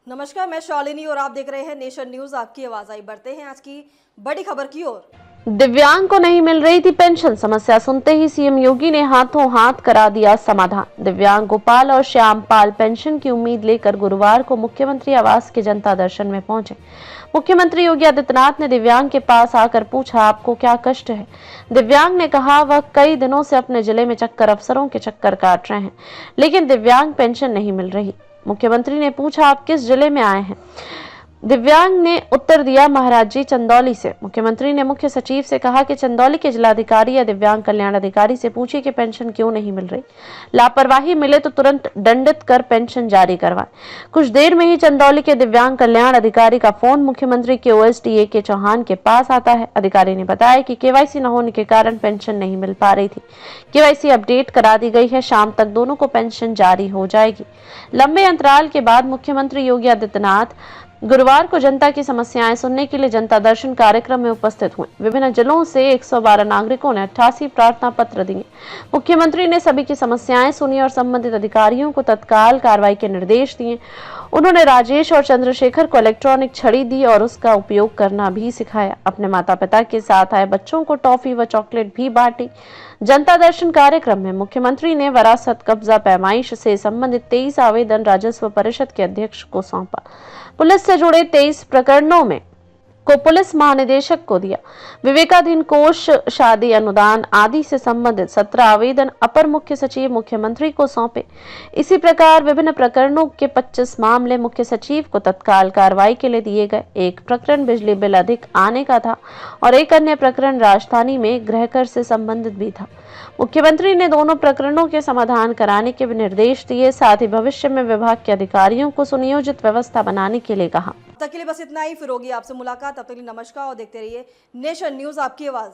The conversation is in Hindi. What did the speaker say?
नमस्कार, मैं शालिनी और आप देख रहे हैं नेशन न्यूज। आपकी आवाज आई। बढ़ते हैं आज की बड़ी खबर की ओर। दिव्यांग को नहीं मिल रही थी पेंशन। समस्या सुनते ही सीएम योगी ने हाथों हाथ करा दिया समाधान। दिव्यांग गोपाल और श्यामपाल पेंशन की उम्मीद लेकर गुरुवार को मुख्यमंत्री आवास के जनता दर्शन में पहुंचे। मुख्यमंत्री योगी आदित्यनाथ ने दिव्यांग के पास आकर पूछा, आपको क्या कष्ट है? दिव्यांग ने कहा वह कई दिनों से अपने जिले में चक्कर अफसरों के चक्कर काट रहे हैं, लेकिन दिव्यांग पेंशन नहीं मिल रही। मुख्यमंत्री ने पूछा, आप किस जिले में आए हैं? दिव्यांग ने उत्तर दिया, महाराज जी चंदौली से। मुख्यमंत्री ने मुख्य सचिव से कहा कि चंदौली के जिलाधिकारी या दिव्यांग कल्याण अधिकारी से पूछिए कि पेंशन क्यों नहीं मिल रही। लापरवाही मिले तो तुरंत दंडित कर पेंशन जारी करवाएं। कुछ देर में ही चंदौली के दिव्यांग कल्याण अधिकारी का फोन मुख्यमंत्री के ओएसडीए के चौहान के पास आता है। अधिकारी ने बताया कि केवाईसी न होने के कारण पेंशन नहीं मिल पा रही थी। केवाईसी अपडेट करा दी गई है, शाम तक दोनों को पेंशन जारी हो जाएगी। लंबे अंतराल के बाद मुख्यमंत्री योगी आदित्यनाथ गुरुवार को जनता की समस्याएं सुनने के लिए जनता दर्शन कार्यक्रम में उपस्थित हुए। विभिन्न जिलों से 112 नागरिकों ने 88 प्रार्थना पत्र दिए। मुख्यमंत्री ने सभी की समस्याएं सुनी और संबंधित अधिकारियों को तत्काल कार्रवाई के निर्देश दिए। उन्होंने राजेश और चंद्रशेखर को इलेक्ट्रॉनिक छड़ी दी और उसका उपयोग करना भी सिखाया। अपने माता पिता के साथ आए बच्चों को टॉफी व चॉकलेट भी बांटी। जनता दर्शन कार्यक्रम में मुख्यमंत्री ने वरासत कब्जा पैमाइश से संबंधित 23 आवेदन राजस्व परिषद के अध्यक्ष को सौंपा। पुलिस से जुड़े 23 प्रकरणों में को पुलिस महानिदेशक को दिया। विवेकाधीन कोष, शादी अनुदान आदि से संबंधित 17 आवेदन अपर मुख्य सचिव मुख्यमंत्री को सौंपे। इसी प्रकार विभिन्न प्रकरणों के 25 मामले मुख्य सचिव को तत्काल कार्रवाई के लिए दिए गए। एक प्रकरण बिजली बिल अधिक आने का था और एक अन्य प्रकरण राजधानी में गृहकर से संबंधित भी था। मुख्यमंत्री ने दोनों प्रकरणों के समाधान कराने के भी निर्देश दिए। साथ ही भविष्य में विभाग के अधिकारियों को सुनियोजित व्यवस्था बनाने के लिए कहा। तब तक के लिए बस इतना ही। फिर होगी आपसे मुलाकात। तब तक के लिए नमस्कार और देखते रहिए नेशन न्यूज, आपकी आवाज।